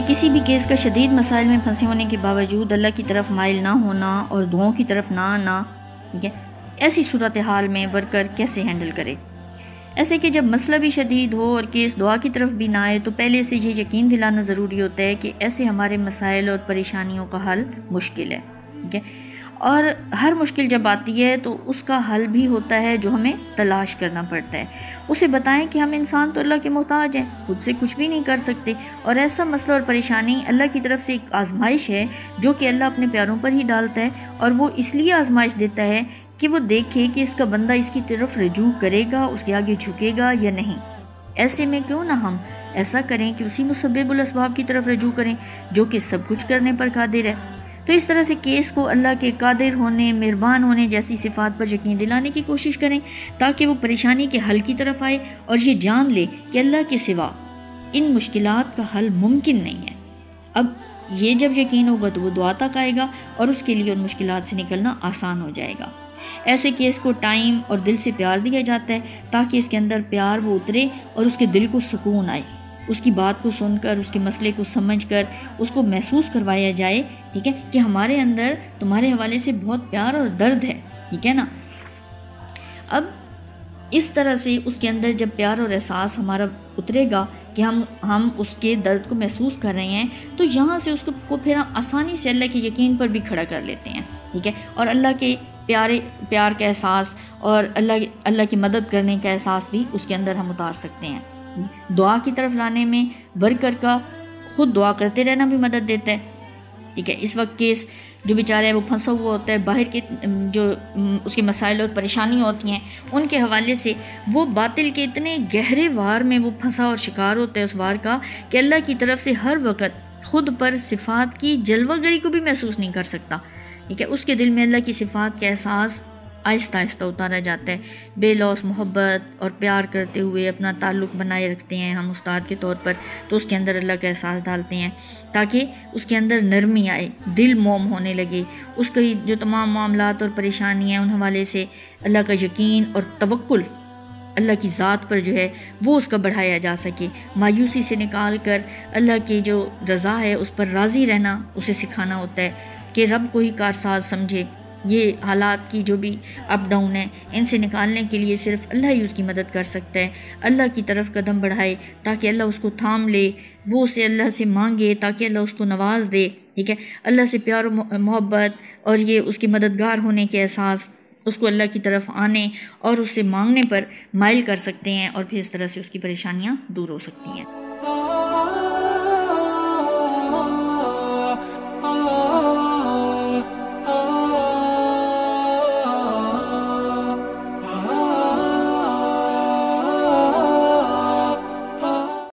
کسی بھی کیس کا شدید مسائل میں پھنسے ہونے کے باوجود اللہ کی طرف مائل نہ ہونا اور دعاؤں کی طرف نہ آنا، ٹھیک ہے، ایسی صورتحال میں ورکر کیسے ہینڈل کرے؟ ایسے کہ جب مسئلہ بھی شدید ہو اور کیس دعا کی طرف بھی نہ آئے تو پہلے سے یہ یقین دلانا ضروری ہوتا ہے کہ ایسے ہمارے مسائل اور پریشانیوں کا حل مشکل ہے، ٹھیک ہے، اور ہر مشکل جب آتی ہے تو اس کا حل بھی ہوتا ہے جو ہمیں تلاش کرنا پڑتا ہے۔ اسے بتائیں کہ ہم انسان تو اللہ کے محتاج ہیں، خود سے کچھ بھی نہیں کر سکتے، اور ایسا مسئلہ اور پریشانی اللہ کی طرف سے ایک آزمائش ہے جو کہ اللہ اپنے پیاروں پر ہی ڈالتا ہے، اور وہ اس لیے آزمائش دیتا ہے کہ وہ دیکھے کہ اس کا بندہ اس کی طرف رجوع کرے گا، اس کے آگے جھکے گا یا نہیں۔ ایسے میں کیوں نہ ہم ایسا کریں کہ اسی مسبب الاسباب کی طرف رجوع کریں جو کہ سب کچھ کرنے پر قادر ہے۔ تو اس طرح سے کیس کو اللہ کے قادر ہونے، مہربان ہونے جیسی صفات پر یقین دلانے کی کوشش کریں تاکہ وہ پریشانی کے حل کی طرف آئے اور یہ جان لے کہ اللہ کے سوا ان مشکلات کا حل ممکن نہیں ہے۔ اب یہ جب یقین ہوگا تو وہ دعا تک آئے گا اور اس کے لیے ان مشکلات سے نکلنا آسان ہو جائے گا۔ ایسے کیس کو ٹائم اور دل سے پیار دیا جاتا ہے تاکہ اس کے اندر پیار وہ اترے اور اس کے دل کو سکون آئے، اس کی بات کو سن کر، اس کے مسئلے کو سمجھ کر اس کو محسوس کروایا جائے، ٹھیک ہے، کہ ہمارے اندر تمہارے حوالے سے بہت پیار اور درد ہے، ٹھیک ہے نا۔ اب اس طرح سے اس کے اندر جب پیار اور احساس ہمارا اترے گا کہ ہم اس کے درد کو محسوس کر رہے ہیں تو یہاں سے اس کو پھر آسانی سے اللہ کے یقین پر بھی کھڑا کر لیتے ہیں، ٹھیک ہے، اور اللہ کے پیار کا احساس اور اللہ کی مدد کرنے کا احساس بھی اس کے اندر ہم اتار سکتے ہیں۔ دعا کی طرف لانے میں ورکر کا خود دعا کرتے رہنا بھی مدد دیتا ہے، ٹھیک ہے۔ اس وقت کیس جو بیچارہ ہے وہ پھنسا ہوا ہوتا ہے، باہر کے جو اس کے مسائل اور پریشانیاں ہوتی ہیں ان کے حوالے سے وہ باطل کے اتنے گہرے وار میں وہ پھنسا اور شکار ہوتا ہے اس وار کا کہ اللہ کی طرف سے ہر وقت خود پر صفات کی جلوہ گری کو بھی محسوس نہیں کر سکتا، ٹھیک ہے۔ اس کے دل میں اللہ کی صفات کا احساس آہستہ آہستہ اتارا جاتا ہے، بے لوث محبت اور پیار کرتے ہوئے اپنا تعلق بنائے رکھتے ہیں ہم استاد کے طور پر، تو اس کے اندر اللہ کا احساس ڈالتے ہیں تاکہ اس کے اندر نرمی آئے، دل موم ہونے لگے، اس کی جو تمام معاملات اور پریشانی ہیں ان حوالے سے اللہ کا یقین اور توکل اللہ کی ذات پر جو ہے وہ اس کا بڑھایا جا سکے، مایوسی سے نکال کر اللہ کی جو رضا ہے اس پر راضی رہنا اسے سکھانا ہوتا ہے کہ رب کو ہی کارساز سمجھے۔ یہ حالات کی جو بھی اپ ڈاؤن ہیں ان سے نکالنے کے لیے صرف اللہ ہی اس کی مدد کر سکتا ہے۔ اللہ کی طرف قدم بڑھائے تاکہ اللہ اس کو تھام لے، وہ اسے اللہ سے مانگے تاکہ اللہ اس کو نواز دے، ٹھیک ہے۔ اللہ سے پیار و محبت اور یہ اس کی مددگار ہونے کے احساس اس کو اللہ کی طرف آنے اور اس سے مانگنے پر مائل کر سکتے ہیں، اور پھر اس طرح سے اس کی پریشانیاں دور ہو سکتی ہیں۔